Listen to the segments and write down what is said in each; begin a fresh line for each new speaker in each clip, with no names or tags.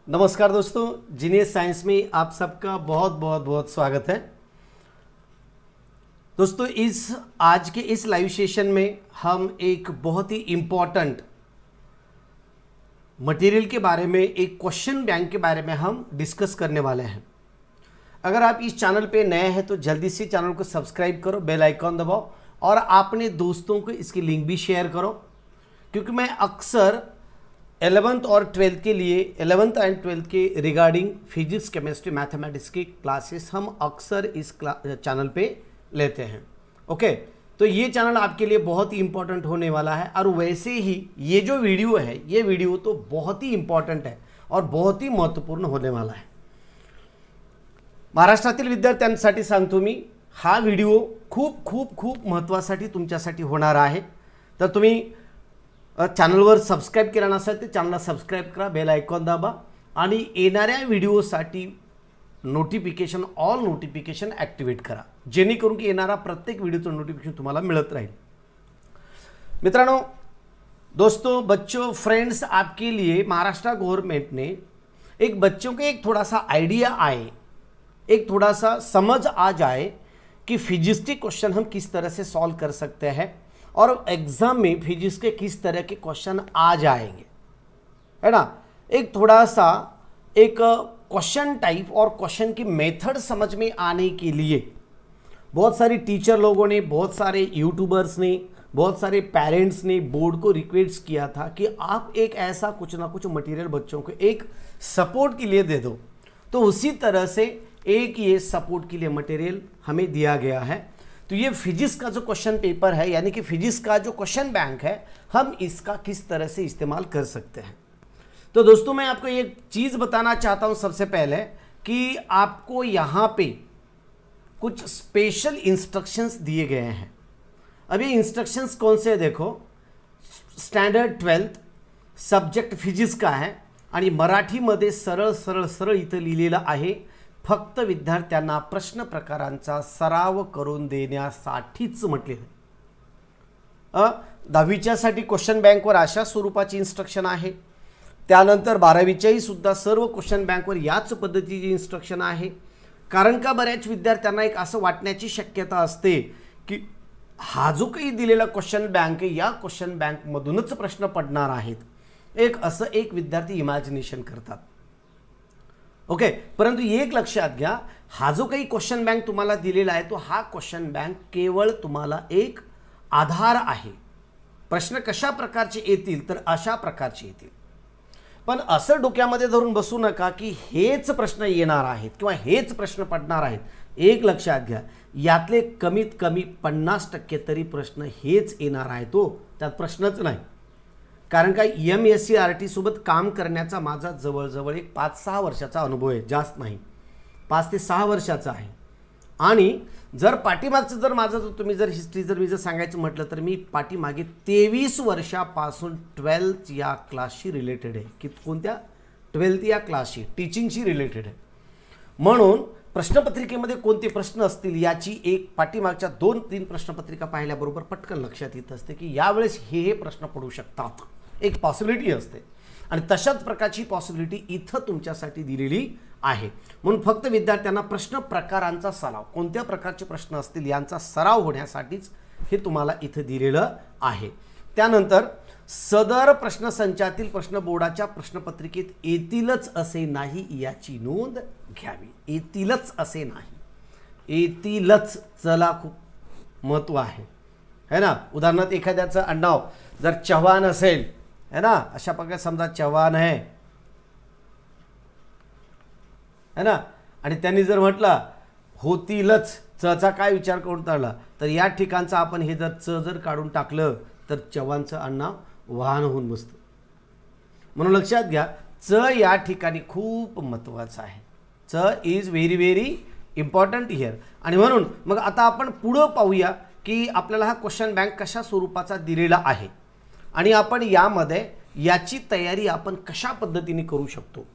नमस्कार दोस्तों, genius science में आप सबका बहुत बहुत बहुत स्वागत है। दोस्तों आज के इस लाइव सेशन में हम एक बहुत ही इम्पॉर्टेंट मटेरियल के बारे में, एक क्वेश्चन बैंक के बारे में हम डिस्कस करने वाले हैं। अगर आप इस चैनल पे नए हैं तो जल्दी से चैनल को सब्सक्राइब करो, बेल आइकॉन दबाओ और अपने दोस्तों को इसकी लिंक भी शेयर करो, क्योंकि मैं अक्सर 11th और 12th के लिए 11th एंड 12th के रिगार्डिंग फिजिक्स, केमिस्ट्री, मैथमेटिक्स की क्लासेस हम अक्सर इस चैनल पे लेते हैं। ओके, तो ये चैनल आपके लिए बहुत ही इंपॉर्टेंट होने वाला है। और वैसे ही ये जो वीडियो है, ये वीडियो तो बहुत ही इंपॉर्टेंट है और बहुत ही महत्त्वपूर्ण होने वाला है। महाराष्ट्रातील विद्यार्थ्यांसाठी सांगतो मी, हा व्हिडिओ खूप खूप खूप महत्त्वासाठी तुमच्यासाठी होणार आहे। तर तुम्ही चॅनलवर सबस्क्राईब केला नसेल तर चॅनलला सबस्क्राईब करा, बेल आयकॉन दाबा आणि येणाऱ्या व्हिडिओसाठी नोटिफिकेशन, ऑल नोटिफिकेशन ॲक्टिवेट करा, जेणेकरून की येणारा प्रत्येक व्हिडिओचं नोटिफिकेशन तुम्हाला मिळत राहील। मित्रांनो, दोस्तों, बच्चों, फ्रेंड्स, आपके लिए महाराष्ट्र गवर्नमेंट ने एक बच्चों को एक थोड़ा सा आइडिया आए, एक थोड़ा सा समझ आ जाए कि फिजिक्स के क्वेश्चन हम किस तरह से सॉल्व कर सकते हैं और एग्जाम में फिजिक्स के किस तरह के क्वेश्चन आ जाएंगे, है ना। एक थोड़ा सा एक क्वेश्चन टाइप और क्वेश्चन की मेथड समझ में आने के लिए बहुत सारी टीचर लोगों ने, बहुत सारे यूट्यूबर्स ने, बहुत सारे पेरेंट्स ने बोर्ड को रिक्वेस्ट किया था कि आप एक ऐसा कुछ ना कुछ मटेरियल बच्चों को एक सपोर्ट के लिए दे दो। तो उसी तरह से एक ये सपोर्ट के लिए मटेरियल हमें दिया गया है। तो ये फिजिक्स का जो क्वेश्चन पेपर है, यानी कि फिजिक्स का जो क्वेश्चन बैंक है, हम इसका किस तरह से इस्तेमाल कर सकते हैं। तो दोस्तों, मैं आपको एक चीज़ बताना चाहता हूं सबसे पहले कि आपको यहाँ पे कुछ स्पेशल इंस्ट्रक्शंस दिए गए हैं। अब ये इंस्ट्रक्शंस कौन से हैं देखो, स्टँडर्ड 12th सब्जेक्ट फिजिक्स का है आणि मराठीमध्ये सरळ सरळ सरळ इथं लिहिलेलं आहे, फक्त विद्यार्थ्यांना प्रश्न प्रकारांचा सराव करून देण्यासाठीच म्हटलेलं आहे। 10वीच्यासाठी क्वेश्चन बँकवर अशा स्वरूपाची इन्स्ट्रक्शन आहे, त्यानंतर 12वीच्याही सुद्धा सर्व क्वेश्चन बँकवर याच पद्धतीची इन्स्ट्रक्शन आहे। कारण का बऱ्याच विद्यार्थ्यांना एक असं वाटण्याची शक्यता असते की हा जो काही दिलेला क्वेश्चन बँक आहे, या क्वेश्चन बँकमधूनच प्रश्न पडणार आहेत, एक विद्यार्थी इमॅजिनेशन करतात। ओके, परंतु एक लक्षात घ्या, हा जो काही क्वेश्चन बँक तुम्हाला दिलेला आहे, तो हा क्वेश्चन बँक केवळ तुम्हाला एक आधार आहे। प्रश्न कशा प्रकारचे येतील तर अशा प्रकारचे येतील, पण असं डोक्यामध्ये धरून बसू नका की हेच प्रश्न येणार आहेत किंवा हेच प्रश्न पडणार आहेत। एक लक्षात घ्या, यातले कमीत कमी 50% तरी प्रश्न हेच येणार आहेत, तो त्यात प्रश्नच नाही। कारण का MSCRT सोबत काम करण्याचा माझा जवळजवळ एक 5-6 वर्षाचा अनुभव आहे, जास्त नाही, 5 ते 6 वर्षाचा आहे। आणि जर पाठीमागचं जर माझं तुम्ही जर हिस्ट्री जर मी जर सांगायचं म्हटलं तर मी पाठीमागे 23 वर्षापासून 12th या क्लासशी रिलेटेड आहे, की कोणत्या 12th या क्लासशी, टीचिंगशी रिलेटेड आहे। म्हणून प्रश्नपत्रिकेमध्ये कोणते प्रश्न असतील याची एक पाठीमागच्या 2-3 प्रश्नपत्रिका पाहिल्याबरोबर पटकन लक्षात येत असते की यावेळेस हे प्रश्न पडू शकतात, एक पॉसिबिलिटी असते। आणि तशाच प्रकारची पॉसिबिलिटी इथं तुमच्यासाठी दिलेली आहे। म्हणून फक्त विद्यार्थ्यांना प्रश्न प्रकारांचा सराव, कोणत्या प्रकारचे प्रश्न असतील यांचा सराव होण्यासाठीच हे तुम्हाला इथं दिलेलं आहे। त्यानंतर सदर प्रश्नसंचातील प्रश्न बोर्डाच्या प्रश्नपत्रिकेत येतीलच असे नाही याची नोंद घ्यावी। येतीलच असे नाही, येतीलच चला खूप महत्त्व आहे ना। उदाहरणार्थ एखाद्याचं आडनाव जर चव्हाण असेल, है ना, अशा प्रकारे समजा चव्हाण है ना, आणि त्यांनी जर म्हटलं होतीलच, चचा काय विचार करून टाळला तर या ठिकाणचं आपण हे जर च जर काढून टाकलं तर चव्हाणचं आडनाव वाहन होऊन बसतं। म्हणून लक्षात घ्या, च या ठिकाणी खूप महत्त्वाचं आहे। च is very very important here. आणि म्हणून मग आता आपण पुढे पाहूया की आपल्याला हा क्वेश्चन बँक कशा स्वरूपाचा दिलेला आहे आणि आपण यामध्ये याची तयारी आपण कशा पद्धतीने करू शकतो।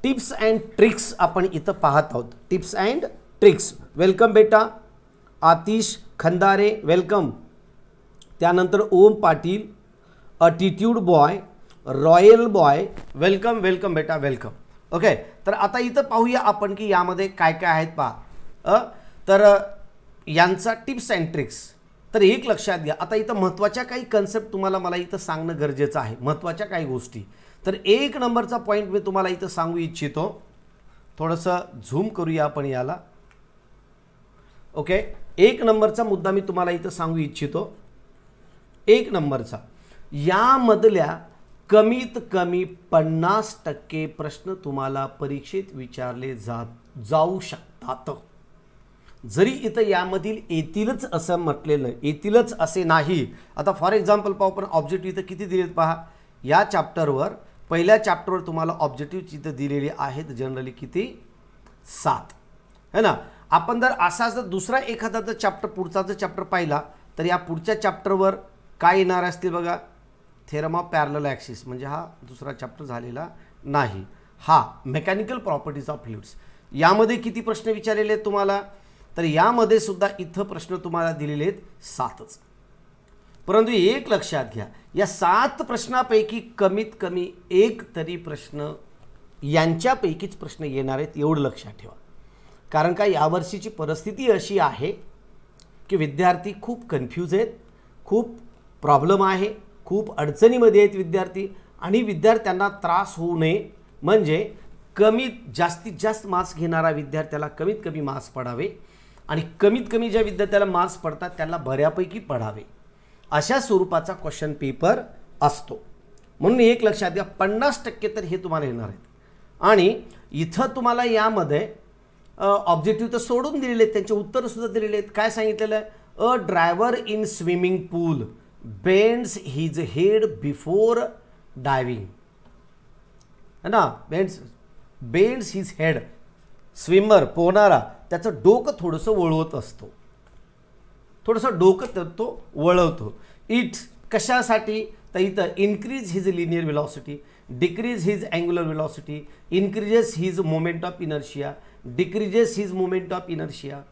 टिप्स अँड ट्रिक्स आपण इथं पाहत आहोत, टिप्स अँड ट्रिक्स। वेलकम बेटा, आतिश खंदारे वेलकम, त्यानंतर Om Patil, attitude boy, royal boy, welcome welcome बेटा वेलकम। ओके, तर आता इथं पाहूया आपण की यामध्ये काय काय आहेत पहा. तर यांचा टिप्स अँड ट्रिक्स. तर एक लक्षात घ्या, आता इथं महत्त्वाच्या काही कन्सेप्ट तुम्हाला मला इथं सांगणं गरजेचं आहे, महत्त्वाच्या काही गोष्टी. तर एक नंबरचा पॉईंट मी तुम्हाला इथं सांगू इच्छितो. थोडंसं झूम करूया आपण याला. ओके, एक नंबरचा मुद्दा मी तुम्हाला इथं सांगू इच्छितो. एक नंबरचा, यामधल्या कमीत कमी 50% प्रश्न तुम्हाला परीक्षेत विचारले जाऊ शकतात. जरी इथं यामधील येतीलच असं म्हटलेलं नाही, येतीलच असे नाही. आता फॉर एक्झाम्पल पाहू आपण ऑब्जेक्टिव्ह इथं किती दिलेत पहा. या चॅप्टरवर, पहिल्या चॅप्टरवर तुम्हाला ऑब्जेक्टिव्ह इथं दिलेले आहेत जनरली किती, 7 है ना. आपण जर असा जर दुसरा एखादा जर चॅप्टर, पुढचा जर चॅप्टर पाहिला तर या पुढच्या चॅप्टरवर काय येणार असतील बघा, थेरम ऑफ पॅरलल ॲक्सिस, म्हणजे हा दुसरा चॅप्टर झालेला नाही. हा मेकॅनिकल प्रॉपर्टीज ऑफ फ्लुइड्स, यामध्ये किती प्रश्न विचारलेले आहेत तुम्हाला, तर यामध्ये सुद्धा इथं प्रश्न तुम्हाला दिलेले आहेत 7च. परंतु एक लक्षात घ्या, या 7 प्रश्नापैकी कमीत कमी एक तरी प्रश्न यांच्यापैकीच प्रश्न येणार आहेत, एवढं लक्षात ठेवा. कारण का यावर्षीची परिस्थिती अशी आहे की विद्यार्थी खूप कन्फ्यूज आहेत, खूप प्रॉब्लेम आहे, खूप अडचणीमध्ये आहेत विद्यार्थी. आणि विद्यार्थ्यांना त्रास होऊ नये म्हणजे जास्तीत जास्त मार्क्स घेणारा विद्यार्थ्याला कमीत कमी मार्क्स पडावे आणि कमीत कमी ज्या विद्यार्थ्याला मार्क्स पडतात त्याला बऱ्यापैकी पडावे, अशा स्वरूपाचा क्वेश्चन पेपर असतो. म्हणून एक लक्षात घ्या, 50% तर हे तुम्हाला येणार आहेत. आणि इथं तुम्हाला यामध्ये ऑब्जेक्टिव्ह तर सोडून दिलेले आहेत, त्यांचे उत्तर सुद्धा दिलेले आहेत. काय सांगितलेलं आहे, a driver in swimming pool bends his head before diving, है ना. बेंड्स हिज हेड, स्विमर पोहणारा त्याचं डोकं थोडंसं वळवत असतो, थोडंसं डोकं तो वळवतो. इट कशासाठी, तर इथं increase his linear velocity, decrease his angular velocity, increases his moment of inertia, decreases his moment of inertia,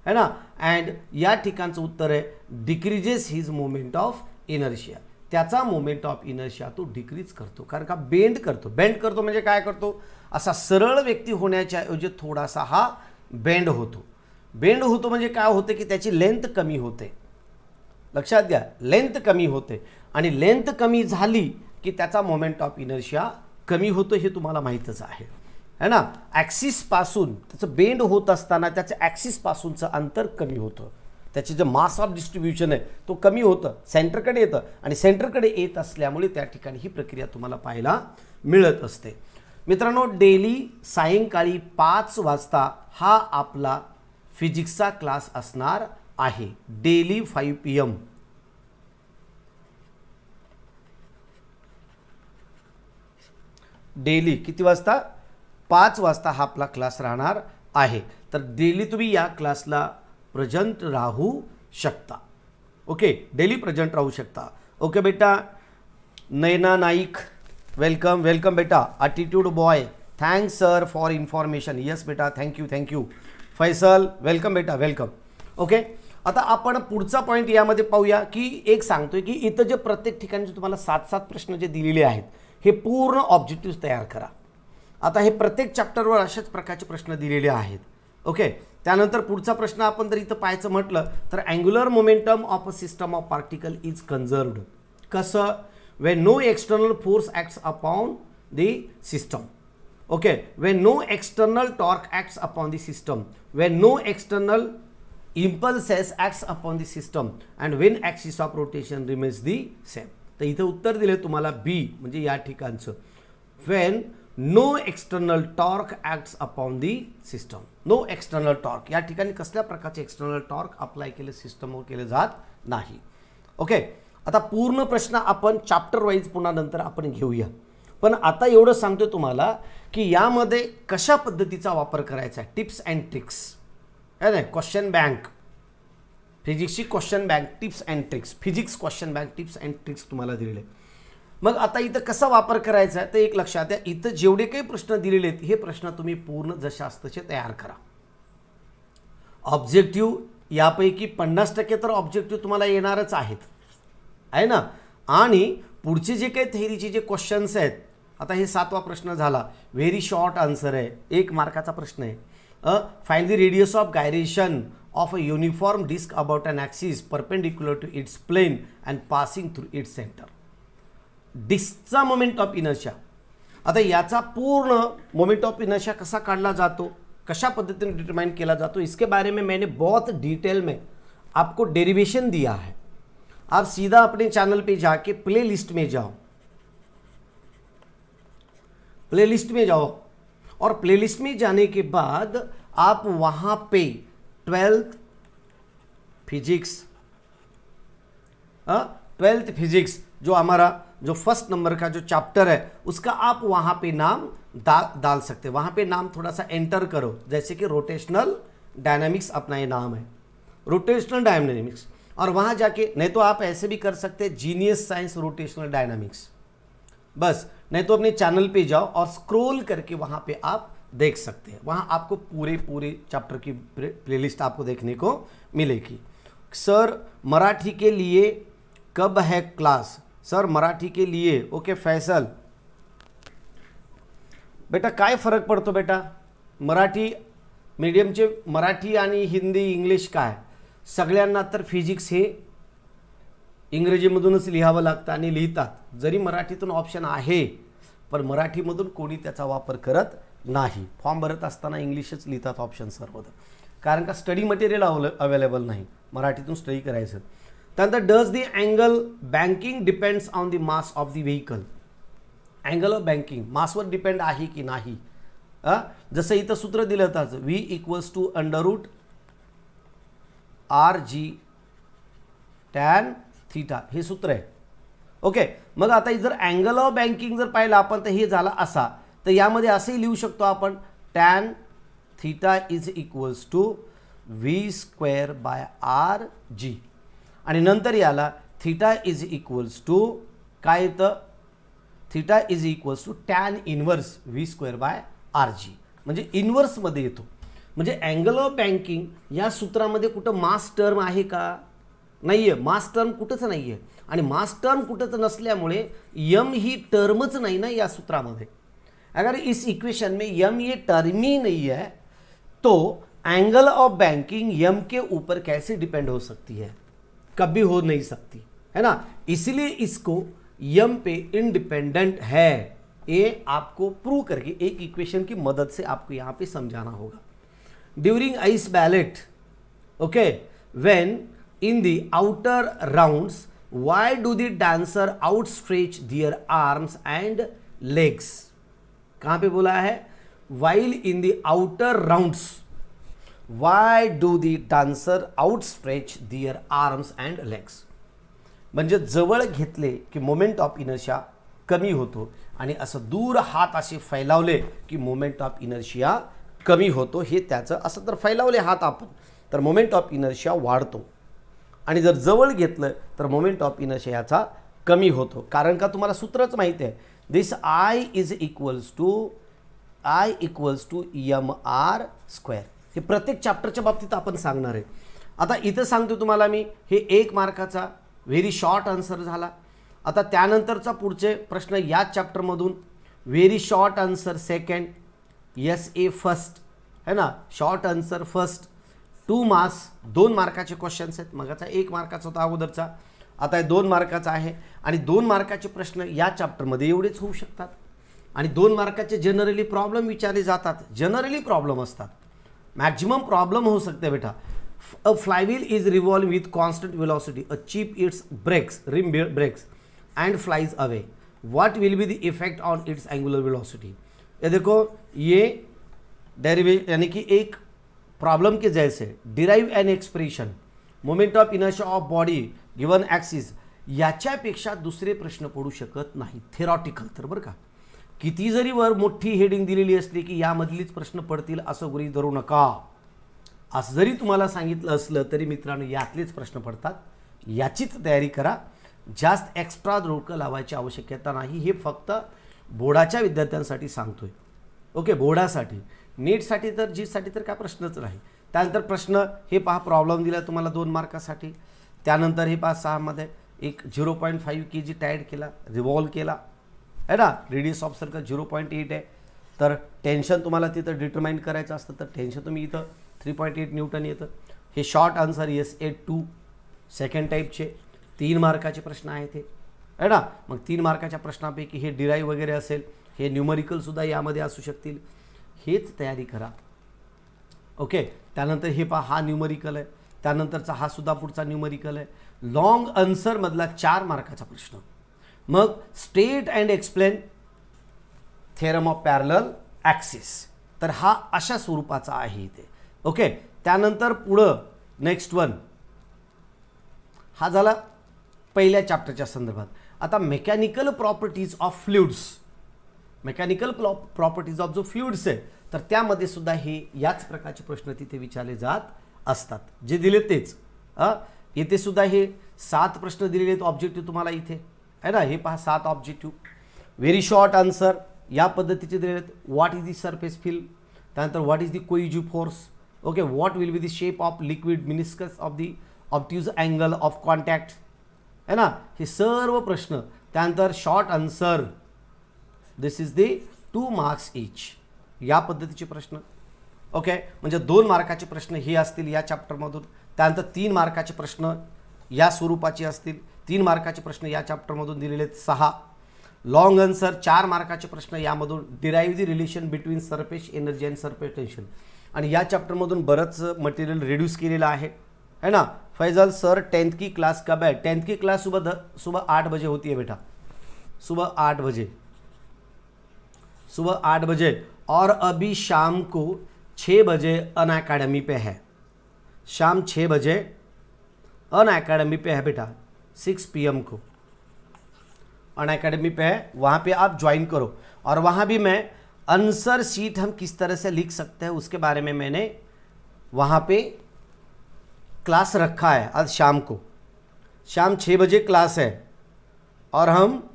है ना. अँड या ठिकाणचं उत्तर आहे decreases his moment of inertia. त्याचा मोमेंट ऑफ इनर्शिया तो डिक्रीज करतो, कारण का बेंड करतो म्हणजे काय करतो, असा सरळ व्यक्ती होण्याच्या ऐवजी थोडासा हा बेंड होतो म्हणजे काय होतं की त्याची लेंथ कमी होते. लक्षात घ्या, लेंथ कमी होते आणि लेंथ कमी झाली की त्याचा मोमेंट ऑफ इनर्शिया कमी होतो, हे तुम्हाला माहीतच आहे, है ना. ॲक्सिसपासून त्याचं बेंड होत असताना त्याचं ॲक्सिसपासूनचं अंतर कमी होतं, त्याची जे मास ऑफ डिस्ट्रीब्युशन आहे तो कमी होतं, सेंटरकडे येतं आणि सेंटरकडे येत असल्यामुळे त्या ठिकाणी ही प्रक्रिया तुम्हाला पाहायला मिळत असते. मित्रांनो, डेली सायंकाळी 5 वाजता हा आपला फिजिक्सचा क्लास असणार आहे. Daily 5 PM. डेली किती वाजता, 5 वाजता हा आपला क्लास राहणार आहे. तर डेली तुम्ही या क्लासला प्रेझेंट राहू शकता. ओके, डेली प्रेझेंट राहू शकता. ओके बेटा. नैना नाईक, वेलकम बेटा. Attitude boy, thanks sir for information. Yes बेटा, थँक्यू. फैसल, वेलकम बेटा, वेलकम. ओके, आता आपण पुढचा पॉईंट यामध्ये पाहूया की एक सांगतोय की इथं जे प्रत्येक ठिकाणी तुम्हाला 7 प्रश्न जे दिलेले आहेत हे पूर्ण ऑब्जेक्टिव्ह तयार करा. आता हे प्रत्येक चॅप्टरवर अशाच प्रकारचे प्रश्न दिलेले आहेत. ओके, त्यानंतर पुढचा प्रश्न आपण जर इथं पाहायचं म्हटलं तर angular momentum of a system of particle is conserved. कसं, when no external force acts upon the system. Okay, when no external torque acts upon the system, when no external impulses acts upon the system, and when axis of rotation remains the same. तर इथं उत्तर दिले तुम्हाला बी, म्हणजे या ठिकाणचं when no external torque acts upon the system. no external torque, या ठिकाणी कसल्या प्रकारचे एक्सटर्नल टॉर्क अप्लाय केले सिस्टमवर केले जात नाही. ओके, आता पूर्ण प्रश्न आपण चॅप्टर वाईज पुन्हा नंतर आपण घेऊया. पण आता एवढं सांगतो तुम्हाला की यामध्ये कशा पद्धतीचा वापर करायचा आहे. टिप्स अँड ट्रिक्स है ना, क्वेश्चन बँक, फिजिक्सची question bank, tips and tricks, physics question bank, tips and tricks तुम्हाला दिलेले. मग आता इथं कसा वापर करायचा आहे तर एक लक्षात द्या, इथं जेवढे काही प्रश्न दिलेले आहेत हे प्रश्न तुम्ही पूर्ण जशास तसे तयार करा. ऑब्जेक्टिव्ह यापैकी 50% तर ऑब्जेक्टिव्ह तुम्हाला येणारच आहेत, आहे ना. आणि पुढचे जे काही थेअरीचे जे क्वेश्चन्स आहेत आता हे 7वा प्रश्न झाला, व्हेरी शॉर्ट आन्सर आहे, 1 मार्काचा प्रश्न आहे. Find the radius of gyration of a uniform disc about an axis perpendicular to its plane and passing through its centre. डिस्कचा मोमेंट ऑफ इनर्शिया. आता याचा पूर्ण मोमेंट ऑफ इनर्शिया कसा काढला जातो, कशा पद्धतीने डिटरमाइन किया जातो, इसके बारे में मैंने बहुत डिटेल में आपको डेरिवेशन दिया है. आप सीधा अपने चैनल पे जाके प्लेलिस्ट में जाओ, प्लेलिस्ट में जाओ और प्लेलिस्ट में जाने के बाद आप वहां पे 12th फिजिक्स जो हमारा जो फर्स्ट नंबर का जो चैप्टर है उसका आप वहां पे नाम डाल सकते हैं. वहां पे नाम थोड़ा सा एंटर करो, जैसे कि रोटेशनल डायनामिक्स अपना ये नाम है, रोटेशनल डायनामिक्स. और वहां जाके, नहीं तो आप ऐसे भी कर सकते हैं जीनियस साइंस रोटेशनल डायनामिक्स, बस. नहीं तो अपने चैनल पे जाओ और स्क्रॉल करके वहां पे आप देख सकते हैं. वहां आपको पूरे चैप्टर की प्लेलिस्ट आपको देखने को मिलेगी. सर मराठी के लिए कब है क्लास? सर मराठी के लिए ओके फैसल. बेटा काय फरक पडतो बेटा मराठी मीडियमचे? मराठी आणि हिंदी इंग्लिश काय, सगळ्यांना तर फिजिक्स हे इंग्रजीमधूनच लिहावं लागतं आणि लिहितात. जरी मराठीतून ऑप्शन आहे पण मराठीमधून कोणी त्याचा वापर करत नाही. फॉर्म भरत असताना इंग्लिशच लिहितात ऑप्शन सर्व, कारण का स्टडी मटेरियल अवेलेबल नाही, मराठीतून स्टडी करायचं. त्यानंतर does the angle banking depends on the mass of the vehicle. Angle of banking मासवर डिपेंड आहे की नाही. जसं इथं सूत्र दिलं होतं V = √RG tan थीटा, हे सूत्र आहे. ओके, मग आता जर अँगल ऑफ बँकिंग जर पाहिलं आपण तर हे झाला असा, तर यामध्ये असंही लिहू शकतो आपण tan थीटा = V²/RG आणि नंतर याला थीटा = काय येतं, थीटा tan इन्व्हर्स V²/RG म्हणजे इन्व्हर्समध्ये येतो. म्हणजे अँगल ऑफ बँकिंग या सूत्रामध्ये कुठं मास टर्म आहे का? नाही आहे, मास टर्म कुठंच नाही आहे. आणि मास टर्म कुठंच नसल्यामुळे यम ही टर्मच नाही ना या सूत्रामध्ये. अगर इस इक्वेशन में यम ये टर्म ही नहीं है तो एंगल ऑफ बैंकिंग यम के ऊपर कैसे डिपेंड हो सकती है? कभी हो नहीं सकती, है ना. इसलिए इसको यम पे इंडिपेंडेंट है, ये आपको प्रूव करके एक इक्वेशन की मदद से आपको यहाँ पे समझाना होगा. During ice ballot, okay, when in the outer rounds why do the dancer outstretch their arms and legs? कहाँ पे बोला है? while in the outer rounds why do the dancer outstretch their arms and legs? म्हणजे जवळ घेतले की moment of inertia कमी होतो आणि असं दूर हात असे फैलावले की मोमेंट ऑफ इनर्शिया कमी होतो. हे त्याचं असं तर फैलावले हात आपण तर मोमेंट ऑफ इनर्शिया वाढतो आणि जर जवळ घेतलं तर मोमेंट ऑफ इनर्शिया याचा कमी होतो. कारण का तुम्हाला सूत्रच माहिती आहे, दिस I = mr². हे प्रत्येक चॅप्टरच्या बाबतीत आपण सांगणार आहे. आता इथं सांगतो तुम्हाला मी, हे 1 मार्काचा व्हेरी शॉर्ट आन्सर झाला. आता त्यानंतरचा पुढचे प्रश्न या चॅप्टरमधून very short answer second, SA first, है ना, शॉर्ट आन्सर फर्स्ट, 2 मार्क्स, 2 मार्काचे क्वेश्चन्स आहेत. मगाचा 1 मार्काचा होता अगोदरचा, आता 2 मार्काचा आहे. आणि 2 मार्काचे प्रश्न या चॅप्टरमध्ये एवढेच होऊ शकतात. आणि 2 मार्काचे जनरली प्रॉब्लेम विचारले जातात, जनरली प्रॉब्लेम असतात. मॅक्झिमम प्रॉब्लेम हो सकते बेटा. A flywheel is revolve with constant velocity, a chip its breaks, rim breaks and flies away, what will be the effect on its angular velocity? ये देखो, ये derivation यानी कि एक प्रॉब्लम के जैसे derive an expression moment of inertia of body given axis, याच्यापेक्षा दुसरे प्रश्न पडू शकत नाही थेरॉटिकल. तर बरं का, किती जरी वर मोठी हेडिंग दिलेली असली की यामधलीच प्रश्न पडतील असं गृहीत धरू नका. असं जरी तुम्हाला सांगितलं असलं तरी मित्रांनो यातलेच प्रश्न पडतात, याचीच तयारी करा. जास्त एक्स्ट्रा डोकं लावायची आवश्यकता नाही. हे फक्त बोर्डाच्या विद्यार्थ्यांसाठी सांगतोय. ओके, बोर्डासाठी, नीटसाठी तर जीसाठी तर काय प्रश्नच नाही. त्यानंतर प्रश्न हे पहा, प्रॉब्लेम दिला तुम्हाला 2 मार्कासाठी. त्यानंतर हे पहा 6 मध्ये एक 0.5 kg टाईड केला, रिव्हॉल्व केला. आहे ना. रेडियस ऑफ सर्कल 0.8 आहे. तर टेन्शन तुम्हाला तिथं डिटरमाइन करायचं असतं तर टेन्शन तुम्ही इथं 3.8 न्यूटन येतं. हे शॉर्ट आन्सर SA2 सेकंड टाईपचे 3 मार्काचे प्रश्न आहेत हे, आहे ना. मग 3 मार्काच्या प्रश्नापैकी हे डिराईव्ह वगैरे असेल, हे न्यूमरिकलसुद्धा यामध्ये असू शकतील. हेच तयारी करा. ओके. त्यानंतर हे पहा, हा न्यूमरिकल आहे. त्यानंतरचा हा सुद्धा पुढचा न्यूमरिकल आहे. लॉंग आन्सरमधला 4 मार्काचा प्रश्न. मग state and explain theorem of parallel axis. तर हा अशा स्वरूपाचा आहे इथे. ओके. त्यानंतर पुढं नेक्स्ट वन, हा झाला पहिल्या चॅप्टरच्या संदर्भात. आता mechanical properties of fluids, mechanical properties of जो फ्लुइड्स आहे तर त्यामध्ये सुद्धा हे याच प्रकारचे प्रश्न तिथे विचारले जात असतात, जे दिले तेच. येथे सुद्धा हे 7 प्रश्न दिलेले आहेत ऑब्जेक्टिव्ह तुम्हाला इथे, आहे ना. हे पहा 7 ऑब्जेक्टिव्ह, व्हेरी शॉर्ट आन्सर या पद्धतीचे दिलेले आहेत. What is the surface film, त्यानंतर what is the cohesive force. Okay. What will be the shape of liquid meniscus of the obtuse angle of contact, है ना. हे सर्व प्रश्न. त्यानंतर short answer, this is the 2 marks each, या पद्धतीचे प्रश्न. ओके. म्हणजे 2 मार्काचे प्रश्न हे असतील या चॅप्टरमधून. त्यानंतर 3 मार्काचे प्रश्न या स्वरूपाचे असतील. 3 मार्काचे प्रश्न या चॅप्टरमधून दिलेले आहेत 6. लॉंग आन्सर 4 मार्काचे प्रश्न यामधून. Derive the relation between surface energy and surface tension. आणि या चॅप्टरमधून बरंच मटेरियल रिड्यूस केलेलं आहे, है ना. फैजल सर 10th की क्लास कब है? 10th की क्लास सुबह 8 बजे होती है बेटा, सुबह 8 बजे, सुबह 8 बजे. और अभी शाम को 6 बजे अन अकेडमी पे है. शाम 6 बजे अन अकेडमी पे है बेटा, 6 PM को अन अकेडमी पे है, वहाँ पे आप ज्वाइन करो. और वहाँ भी मैं आंसर शीट हम किस तरह से लिख सकते हैं उसके बारे में मैंने वहाँ पे क्लास रखा है. आज शाम को, शाम 6 बजे क्लास है और हम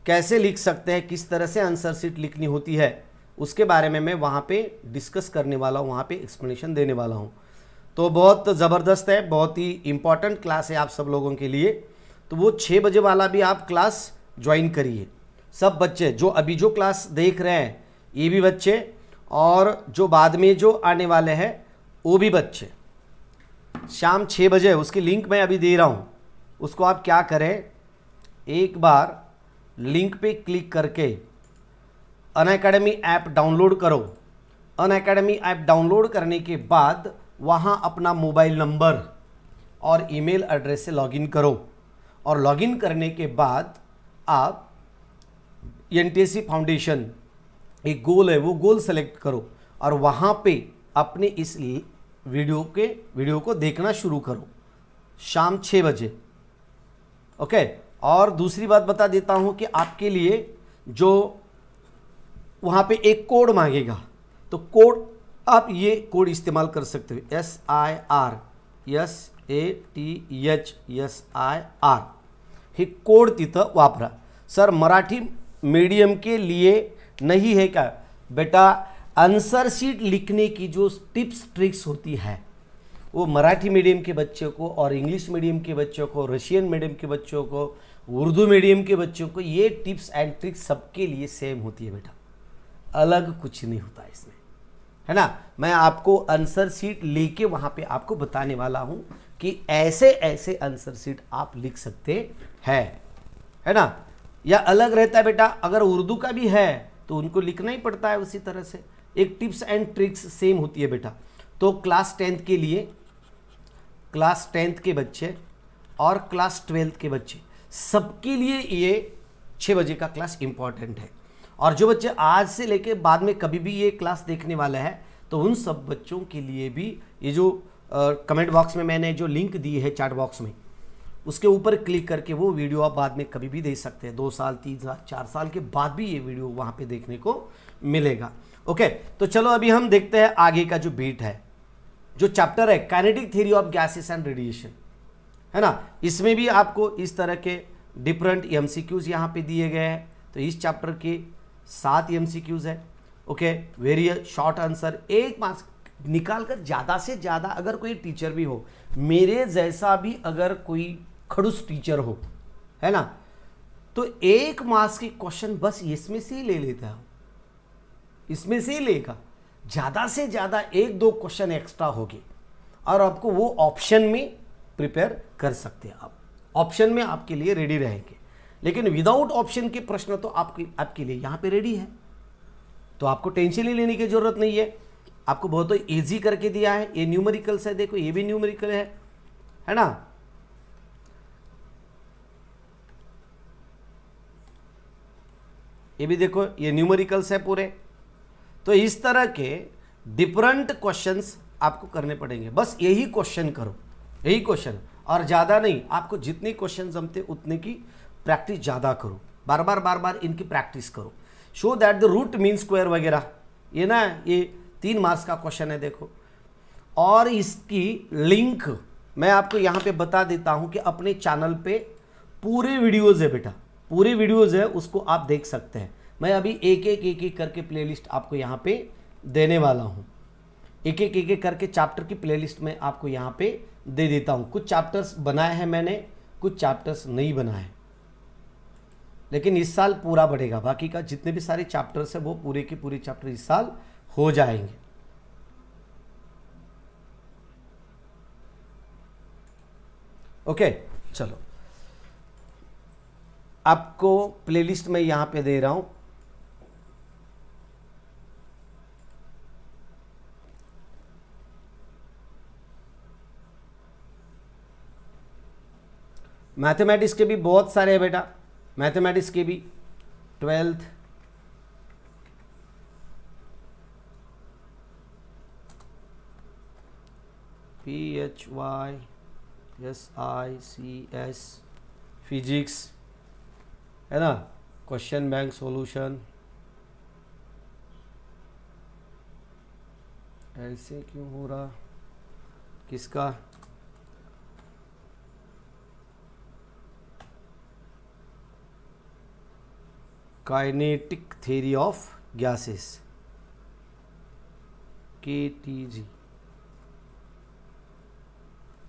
कैसे लिख सकते हैं, किस तरह से आंसर शीट लिखनी होती है उसके बारे में मैं वहाँ पे डिस्कस करने वाला हूँ, वहाँ पे एक्सप्लेनेशन देने वाला हूँ. तो बहुत ज़बरदस्त है, बहुत ही इम्पॉर्टेंट क्लास है आप सब लोगों के लिए. तो वो 6 बजे वाला भी आप क्लास ज्वाइन करिए. सब बच्चे जो अभी जो क्लास देख रहे हैं ये भी बच्चे, और जो बाद में जो आने वाले हैं वो भी बच्चे. शाम 6 बजे उसकी लिंक मैं अभी दे रहा हूँ. उसको आप क्या करें, एक बार लिंक पे क्लिक करके अनअकैडमी ऐप डाउनलोड करो. अनअकैडमी ऐप डाउनलोड करने के बाद वहाँ अपना मोबाइल नंबर और ईमेल एड्रेस से लॉगिन करो. और लॉगिन करने के बाद आप NTSC फाउंडेशन एक गोल है वो गोल सेलेक्ट करो और वहाँ पे अपने इस वीडियो को देखना शुरू करो शाम 6 बजे. ओके. और दूसरी बात बता देता हूँ कि आपके लिए जो वहाँ पे एक कोड मांगेगा, तो कोड आप ये कोड इस्तेमाल कर सकते हो, SIR हे कोड तिथं वापरा. सर मराठी मीडियम के लिए नहीं है क्या बेटा? आंसर शीट लिखने की जो टिप्स ट्रिक्स होती है वो मराठी मीडियम के बच्चों को और इंग्लिश मीडियम के बच्चों को, रशियन मीडियम के बच्चों को, उर्दू मीडियम के बच्चों को, ये टिप्स एंड ट्रिक्स सबके लिए सेम होती है बेटा, अलग कुछ नहीं होता इसमें, है ना. मैं आपको आंसर शीट लेके वहाँ पे आपको बताने वाला हूँ कि ऐसे ऐसे आंसर शीट आप लिख सकते हैं, है ना. या अलग रहता है बेटा, अगर उर्दू का भी है तो उनको लिखना ही पड़ता है उसी तरह से. एक टिप्स एंड ट्रिक्स सेम होती है बेटा. तो क्लास 10th के लिए, क्लास 10th के बच्चे और क्लास 12th के बच्चे सबके लिए ये 6 बजे का क्लास इंपॉर्टेंट है. और जो बच्चे आज से लेके बाद में कभी भी ये क्लास देखने वाले हैं तो उन सब बच्चों के लिए भी ये जो कमेंट बॉक्स में मैंने जो लिंक दी है चैट बॉक्स में, उसके ऊपर क्लिक करके वो वीडियो आप बाद में कभी भी देख सकते हैं. 2 साल 3 साल 4 साल के बाद भी ये वीडियो वहाँ पे देखने को मिलेगा. ओके. तो चलो अभी हम देखते हैं आगे का जो बीट है, जो चैप्टर है kinetic theory of gases end radiation, है ना. इसमें भी आपको इस तरह के डिफरेंट MCQs यहाँ पे दिए गए हैं. तो इस चैप्टर के 7 MCQs है. Okay. Very short answer, 1 marks निकाल कर. ज़्यादा से ज़्यादा अगर कोई टीचर भी हो, मेरे जैसा भी अगर कोई खड़ूस टीचर हो, है ना, तो 1 मार्क्स की क्वेश्चन बस इसमें से ही ले लेता हूं, इसमें से ही लेगा। ज़्यादा से ज़्यादा 1-2 क्वेश्चन एक्स्ट्रा होगी और आपको वो ऑप्शन में प्रिपेयर कर सकते हैं। आप ऑप्शन में आपके लिए रेडी रहेंगे, लेकिन विदाउट ऑप्शन के प्रश्न तो आपके लिए यहाँ पे रेडी है, तो आपको टेंशन ही लेने की जरूरत नहीं है। आपको बहुत इजी करके दिया है। ये न्यूमेरिकल्स है, देखो ये भी न्यूमेरिकल है ना। ये भी देखो ये न्यूमेरिकल्स है पूरे। तो इस तरह के डिफरेंट क्वेश्चंस आपको करने पड़ेंगे। बस यही क्वेश्चन करो, यही क्वेश्चन, और ज़्यादा नहीं। आपको जितनी क्वेश्चन जमते उतने की प्रैक्टिस ज़्यादा करो, बार बार इनकी प्रैक्टिस करो। Show that the root mean square वगैरह, ये ना ये 3 मार्क्स का क्वेश्चन है देखो। और इसकी लिंक मैं आपको यहाँ पे बता देता हूँ कि अपने चैनल पे पूरे वीडियोज़ है बेटा, पूरे वीडियोज़ है, उसको आप देख सकते हैं। मैं अभी एक करके प्लेलिस्ट आपको यहाँ पे देने वाला हूँ। एक करके चैप्टर की प्लेलिस्ट में आपको यहाँ पे दे देता हूँ। कुछ चैप्टर्स बनाए हैं मैंने, कुछ चैप्टर्स नहीं बनाए, लेकिन इस साल पूरा बढ़ेगा। बाकी का जितने भी सारे चैप्टर्स हैं वो पूरे के पूरे चैप्टर इस साल हो जाएंगे। ओके, चलो आपको प्लेलिस्ट में यहां पे दे रहा हूं। मैथमेटिक्स के भी बहुत सारे हैं बेटा, मैथमेटिक्स के भी 12th, PHYSICS फिजिक्स है ना, क्वेश्चन बैंक सॉल्यूशन। ऐसे क्यों हो रहा, किसका? Kinetic theory of gases, KTG।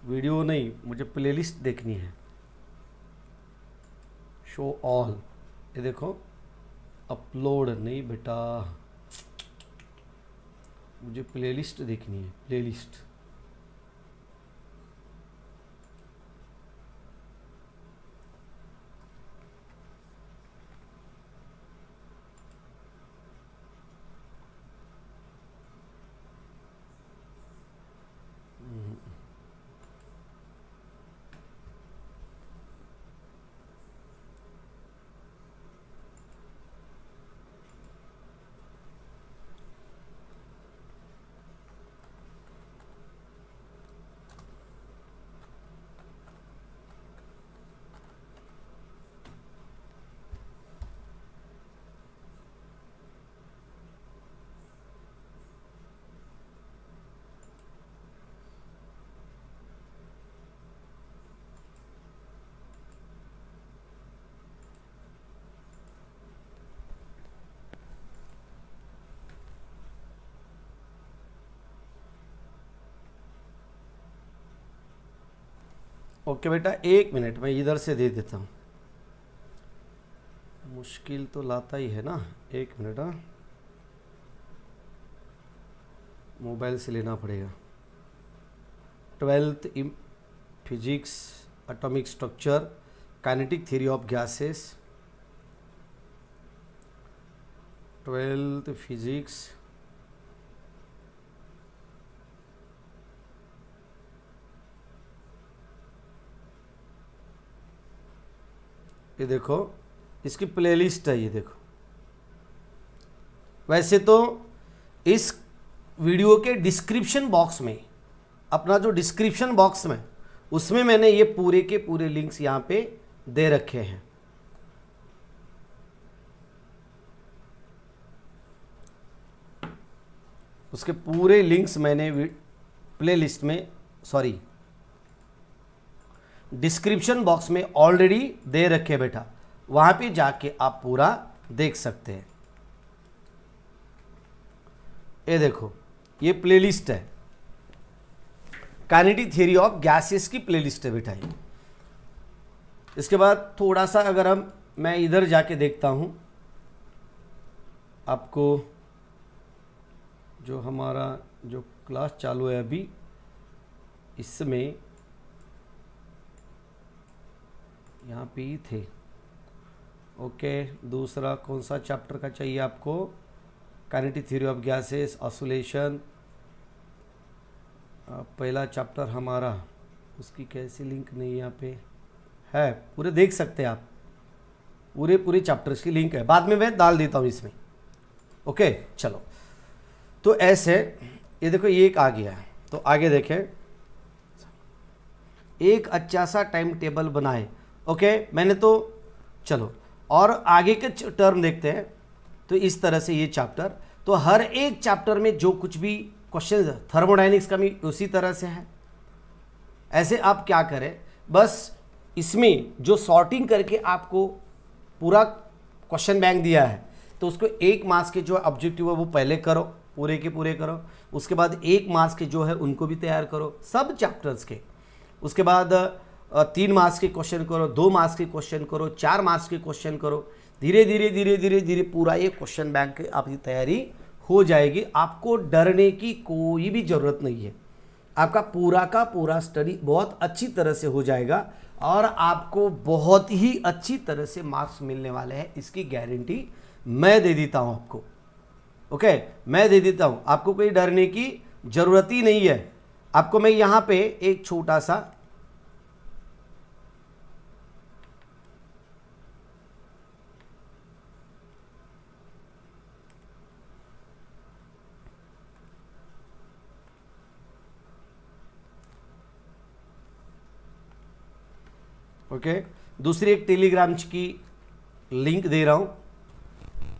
Video नहीं, मुझे प्लेलिस्ट देखनी है। शो ऑल, ये देखो, अपलोड नहीं बेटा, मुझे प्लेलिस्ट देखनी है, प्लेलिस्ट। ओके बेटा, 1 मिनट मैं इधर से दे देता हूँ, मुश्किल तो लाता ही है ना। 1 मिनट, हाँ, मोबाइल से लेना पड़ेगा। 12th physics, atomic structure, kinetic theory of gases, 12th physics, ये देखो इसकी प्लेलिस्ट है, ये देखो। वैसे तो इस वीडियो के डिस्क्रिप्शन बॉक्स में, अपना जो डिस्क्रिप्शन बॉक्स में, उसमें मैंने ये पूरे के पूरे लिंक्स यहाँ पे दे रखे हैं। उसके पूरे लिंक्स मैंने प्लेलिस्ट में, सॉरी, डिस्क्रिप्शन बॉक्स में ऑलरेडी दे रखे बेटा, वहां पे जाके आप पूरा देख सकते हैं। ये देखो, ये प्लेलिस्ट है, काइनेटिक थ्योरी ऑफ गैसेस की प्लेलिस्ट है बेटा ये। इसके बाद थोड़ा सा अगर हम मैं इधर जाके देखता हूँ आपको जो हमारा जो क्लास चालू है अभी इसमें यहाँ पे ही थे। ओके, दूसरा कौन सा चैप्टर का चाहिए आपको? Kinetic theory of gases, oscillation. पहला चैप्टर हमारा, उसकी कैसी लिंक नहीं यहाँ पे है, पूरे देख सकते हैं आप, पूरे चैप्टर्स की लिंक है, बाद में मैं डाल देता हूँ इसमें। ओके चलो, तो ऐसे ये देखो ये एक आ गया है, तो आगे देखें, एक अच्छा सा टाइम टेबल बनाए। ओके मैंने तो चलो और आगे के टर्म देखते हैं। तो इस तरह से ये चैप्टर, तो हर एक चैप्टर में जो कुछ भी क्वेश्चन, थर्मोडायनिक्स का भी उसी तरह से है। ऐसे आप क्या करें, बस इसमें जो सॉर्टिंग करके आपको पूरा क्वेश्चन बैंक दिया है, तो उसको 1 मार्क्स के जो ऑब्जेक्टिव है वो पहले करो, पूरे के पूरे करो। उसके बाद 1 मार्क्स के जो है उनको भी तैयार करो सब चैप्टर्स के। उसके बाद 3 मार्क्स के क्वेश्चन करो, 2 मार्क्स के क्वेश्चन करो, 4 मार्क्स के क्वेश्चन करो। धीरे धीरे पूरा ये क्वेश्चन बैंक आपकी तैयारी हो जाएगी। आपको डरने की कोई भी ज़रूरत नहीं है। आपका पूरा का पूरा स्टडी बहुत अच्छी तरह से हो जाएगा और आपको बहुत ही अच्छी तरह से मार्क्स मिलने वाले हैं, इसकी गारंटी मैं दे देता हूं आपको। ओके मैं दे देता हूं, आपको कोई डरने की ज़रूरत ही नहीं है। आपको मैं यहां पे एक छोटा सा दूसरी एक टेलीग्राम की लिंक दे रहा हूं,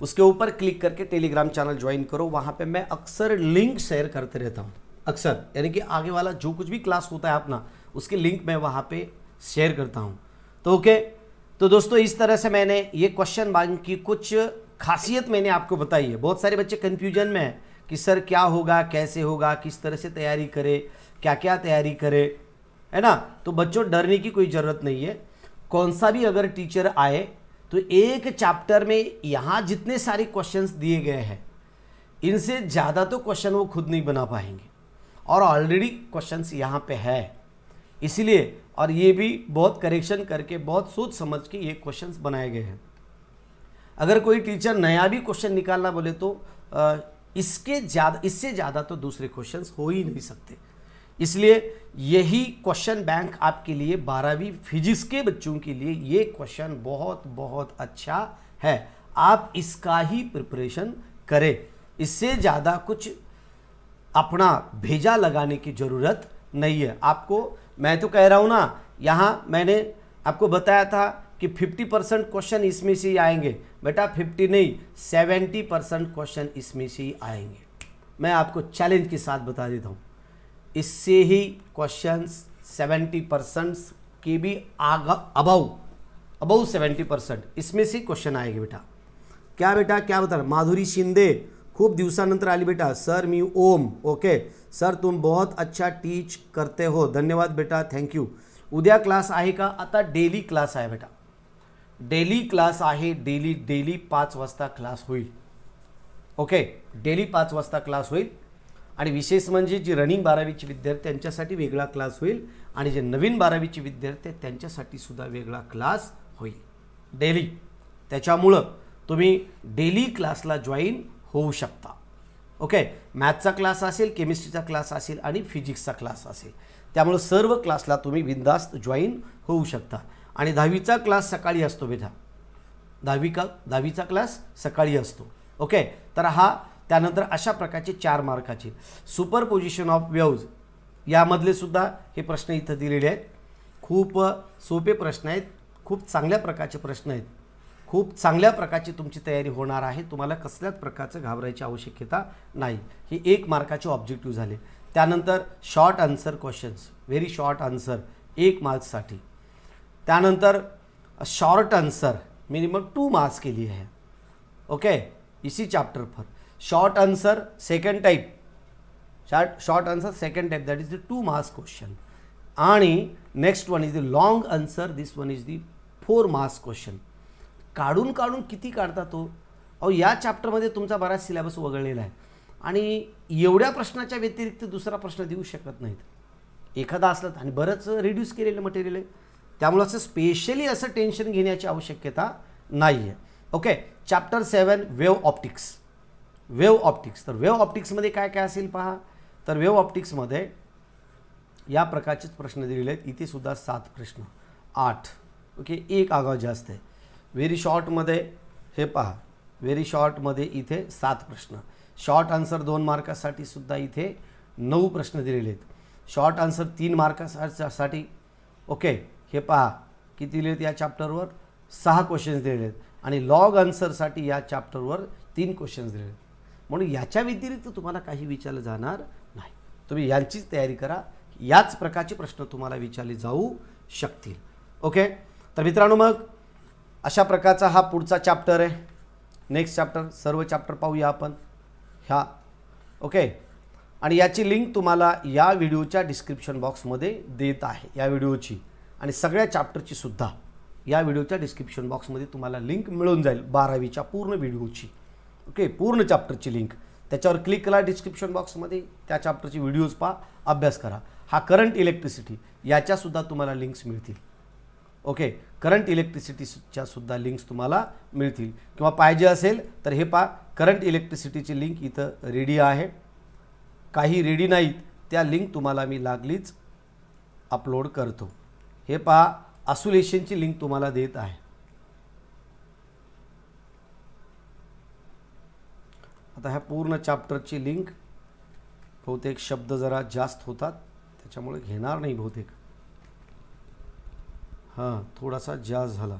उसके ऊपर क्लिक करके टेलीग्राम चैनल ज्वाइन करो। वहां पे मैं अक्सर लिंक शेयर करते रहता हूं, अक्सर, यानी कि आगे वाला जो कुछ भी क्लास होता है अपना, उसके लिंक मैं वहां पे शेयर करता हूं। तो ओके, तो दोस्तों इस तरह से मैंने ये क्वेश्चन बैंक की कुछ खासियत मैंने आपको बताई है। बहुत सारे बच्चे कंफ्यूजन में है कि सर क्या होगा, कैसे होगा, किस तरह से तैयारी करे, क्या क्या तैयारी करे, है ना। तो बच्चों डरने की कोई ज़रूरत नहीं है। कौन सा भी अगर टीचर आए तो एक चैप्टर में यहाँ जितने सारे क्वेश्चंस दिए गए हैं, इनसे ज़्यादा तो क्वेश्चन वो खुद नहीं बना पाएंगे, और ऑलरेडी क्वेश्चंस यहाँ पे है इसलिए, और ये भी बहुत करेक्शन करके बहुत सोच समझ के ये क्वेश्चंस बनाए गए हैं। अगर कोई टीचर नया भी क्वेश्चन निकालना बोले तो इससे ज़्यादा तो दूसरे क्वेश्चंस हो ही नहीं सकते। इसलिए यही क्वेश्चन बैंक आपके लिए 12वीं फिजिक्स के बच्चों के लिए ये क्वेश्चन बहुत बहुत अच्छा है। आप इसका ही प्रिपरेशन करें, इससे ज़्यादा कुछ अपना भेजा लगाने की ज़रूरत नहीं है आपको। मैं तो कह रहा हूँ ना, यहाँ मैंने आपको बताया था कि 50% क्वेश्चन इसमें से ही आएंगे। बेटा 50 नहीं, 70% क्वेश्चन इसमें से ही आएंगे। मैं आपको चैलेंज के साथ बता देता हूँ, इससे ही क्वेश्चंस 70% के भी अबव 70% इसमें से क्वेश्चन आएंगे बेटा। क्या बेटा क्या बता रहा? माधुरी शिंदे खूप दिवसानंतर आली बेटा। सर मी ओम। ओके सर तुम बहुत अच्छा टीच करते हो, धन्यवाद बेटा, थँक्यू। उद्या क्लास आहे का? आता डेली क्लास आहे बेटा, डेली क्लास आहे, डेली 5 वाजता क्लास होईल। ओके डेली 5 वाजता क्लास होईल। आणि विशेष म्हणजे जे रनिंग 12वीचे विद्यार्थी त्यांच्यासाठी वेगळा क्लास होईल, आणि जे नवीन 12वीचे विद्यार्थी आहेत त्यांच्यासाठी सुद्धा वेगळा क्लास होईल डेली। त्याच्यामुळं तुम्ही डेली क्लासला जॉईन होऊ शकता। ओके मॅथचा क्लास असेल, केमिस्ट्रीचा क्लास असेल आणि फिजिक्सचा क्लास असेल, त्यामुळे सर्व क्लासला तुम्ही बिनधास्त जॉईन होऊ शकता। आणि 10वीचा क्लास सकाळी असतो बेटा, 10वीचा क्लास सकाळी असतो। ओके तर हा त्यानंतर अशा प्रकारचे 4 मार्काचे सुपरपोजिशन ऑफ वेव्ज यामधले सुद्धा हे प्रश्न इथं दिलेले आहेत। खूप सोपे प्रश्न आहेत, खूप चांगल्या प्रकारचे प्रश्न आहेत, खूप चांगल्या प्रकारची तुमची तयारी होणार आहे। तुम्हाला कसल्याच प्रकारचं घाबरायची आवश्यकता नाही। हे 1 मार्काचे ऑब्जेक्टिव्ह झाले। त्यानंतर short answer questions, very short answer 1 मार्क्ससाठी। त्यानंतर शॉर्ट आंसर मिनिमम 2 मार्क्स के लिए है। ओके इसी चैप्टर पर short answer second type, short answer second type, that is the 2 marks question. आणि next one is the long answer, this one is the 4 marks question. काढून काढून किती काढता तो? अहो या चॅप्टरमध्ये तुमचा बराच सिलेबस वगळलेला आहे आणि एवढ्या प्रश्नाच्या व्यतिरिक्त दुसरा प्रश्न देऊ शकत नाहीत. एखादा असलं आणि बरंच रिड्यूस केलेलं मटेरियल आहे, त्यामुळे असं स्पेशली असं टेन्शन घेण्याची आवश्यकता नाही आहे. Okay, chapter 7 wave optics. Wave optics, तर वेव्ह ऑप्टिक्समध्ये काय काय असेल पहा. तर वेव्ह ऑप्टिक्समध्ये या प्रकारचेच प्रश्न दिलेले आहेत. इथे सुद्धा 7 प्रश्न, 8. ओके, एक आगाव जास्त आहे. व्हेरी शॉर्टमध्ये हे पहा, व्हेरी शॉर्टमध्ये इथे 7 प्रश्न. शॉर्ट आन्सर 2 मार्कासाठी सुद्धा इथे 9 प्रश्न दिलेले आहेत. शॉर्ट आन्सर 3 मार्कासाठी ओके हे पहा किती दिलेले आहेत या चॅप्टरवर 6 क्वेश्चन्स दिलेले आहेत आणि लॉग आन्सरसाठी या चॅप्टरवर 3 क्वेश्चन्स दिलेले आहेत. म्हणून याच्या व्यतिरिक्त तुम्हाला काही विचारलं जाणार नाही. तुम्ही यांचीच तयारी करा. याच प्रकारचे प्रश्न तुम्हाला विचारले जाऊ शकतील. ओके, तर मित्रांनो मग अशा प्रकारचा हा पुढचा चॅप्टर आहे. नेक्स्ट चॅप्टर, सर्व चॅप्टर पाहूया आपण ह्या. ओके, आणि याची लिंक तुम्हाला या व्हिडिओच्या डिस्क्रिप्शन बॉक्समध्ये देत आहे, या व्हिडिओची आणि सगळ्या चॅप्टरची सुद्धा या व्हिडिओच्या डिस्क्रिप्शन बॉक्समध्ये तुम्हाला लिंक मिळून जाईल 12वीच्या पूर्ण व्हिडिओची. ओके, पूर्ण चॅप्टरची लिंक त्याच्यावर क्लिक करा डिस्क्रिप्शन बॉक्समध्ये, त्या चॅप्टरची व्हिडिओज पहा, अभ्यास करा. हा करंट इलेक्ट्रिसिटी याच्यासुद्धा तुम्हाला लिंक्स मिळतील. ओके, करंट इलेक्ट्रिसिटीच्या सुद्धा लिंक्स तुम्हाला मिळतील किंवा पाहिजे असेल तर हे पहा, करंट इलेक्ट्रिसिटीची लिंक इथं रेडी आहे. काही रेडी नाहीत त्या लिंक तुम्हाला मी लागलीच अपलोड करतो. हे पहा, आसोलेशनची लिंक तुम्हाला देत आहे. आता ह्या पूर्ण चॅप्टरची लिंक बहुतेक शब्द जरा जास्त होतात त्याच्यामुळे घेणार नाही बहुतेक. हां, थोडासा जास्त झाला.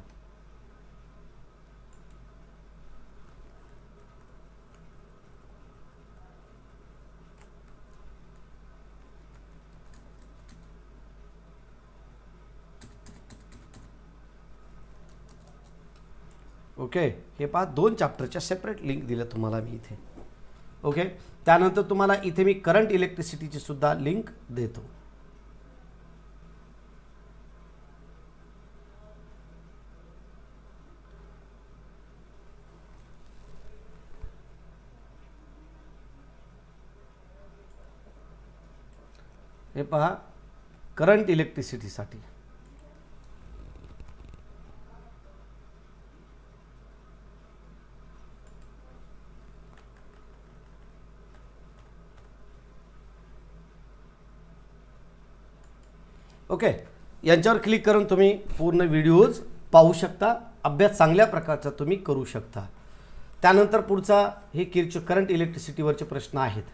ओके, हे पहा 2 चॅप्टरच्या सेपरेट लिंक दिल्या तुम्हाला मी इथे. ओके, त्यानंतर तुम्हाला इथे मी करंट इलेक्ट्रिसिटीची सुद्धा लिंक देतो. हे पहा, करंट इलेक्ट्रिसिटीसाठी ओके, यांच्यावर क्लिक करून तुम्ही पूर्ण व्हिडिओज पाहू शकता. अभ्यास चांगल्या प्रकारचा तुम्ही करू शकता. त्यानंतर पुढचा हे करंट इलेक्ट्रिसिटीवरचे प्रश्न आहेत.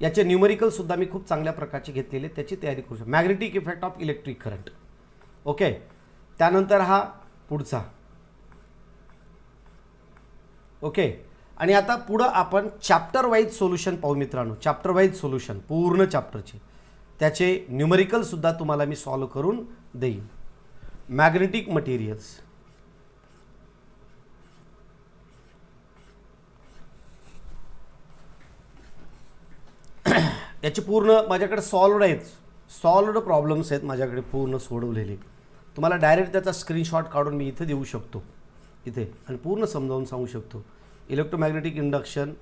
याचे न्यूमेरिकलसुद्धा मी खूप चांगल्या प्रकारचे घेतलेले, त्याची तयारी करू शकतो. Magnetic effect of electric current. Okay, त्यानंतर हा पुढचा. ओके, आणि आता पुढं आपण चॅप्टर वाईज सोल्युशन पाहू मित्रांनो. चॅप्टर वाईज सोल्युशन पूर्ण चॅप्टरचे, त्याचे न्यूमेरिकलसुद्धा तुम्हाला मी सॉल्व करून देईन. मॅग्नेटिक मटेरियल्स, याचे पूर्ण माझ्याकडे सॉल्वड आहेत, सॉल्वड प्रॉब्लेम्स आहेत माझ्याकडे पूर्ण सोडवलेले. तुम्हाला डायरेक्ट त्याचा स्क्रीनशॉट काढून मी इथे देऊ शकतो इथे आणि पूर्ण समजावून सांगू शकतो. इलेक्ट्रोमॅग्नेटिक इंडक्शन,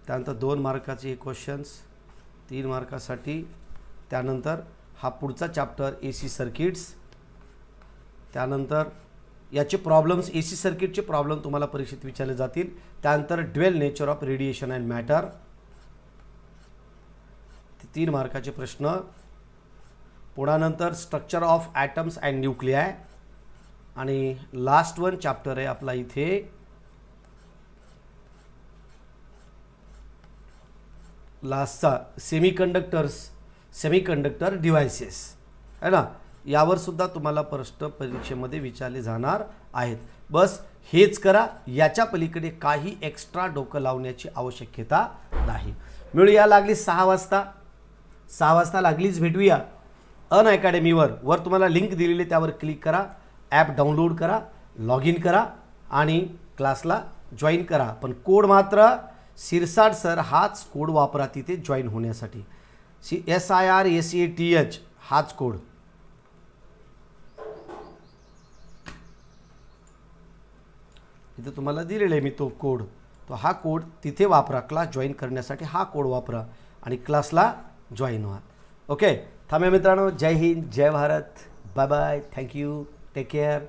त्यानंतर 2 मार्काचे क्वेश्चन्स 3 मार्कासाठी. त्यानंतर हा पुढचा चॅप्टर AC सर्किट्स. त्यानंतर याचे प्रॉब्लेम्स, AC सर्किटचे प्रॉब्लेम तुम्हाला परीक्षेत विचारले जातील. त्यानंतर dual nature of radiation and matter, 3 मार्काचे प्रश्न. पुन्हा नंतर structure of atoms and nuclei आणि लास्ट वन चॅप्टर आहे आपला इथे लास्टचा सेमीकंडक्टर डिव्हाइसेस है ना. यावर सुद्धा तुम्हाला प्रश्न परीक्षेमध्ये विचारले जाणार आहेत. बस हेच करा, याच्या पलीकडे काही एक्स्ट्रा डोकं लावण्याची आवश्यकता नाही. मिळूया लागली 6 वाजता. 6 वाजता लागलीच भेटूया अनअकॅडमीवर. वर तुम्हाला लिंक दिलेली, त्यावर क्लिक करा, ॲप डाउनलोड करा, लॉग इन करा आणि क्लासला जॉईन करा. पण कोड मात्र सिरसाट सर हाच कोड वापरा तिथे जॉईन होण्यासाठी. SIRSATH हाच कोड. इथे तुम्हाला दिलेला आहे मी तो कोड, तो हा कोड तिथे वापरा. क्लास जॉईन करण्यासाठी हा कोड वापरा आणि क्लासला जॉईन व्हा. ओके, थांबा मित्रांनो. जय हिंद, जय Bharat, bye bye, thank you, take care.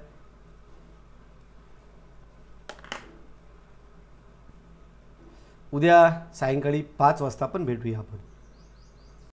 उद्या सायंकाळी 5 वाजता पण भेटूया आपण.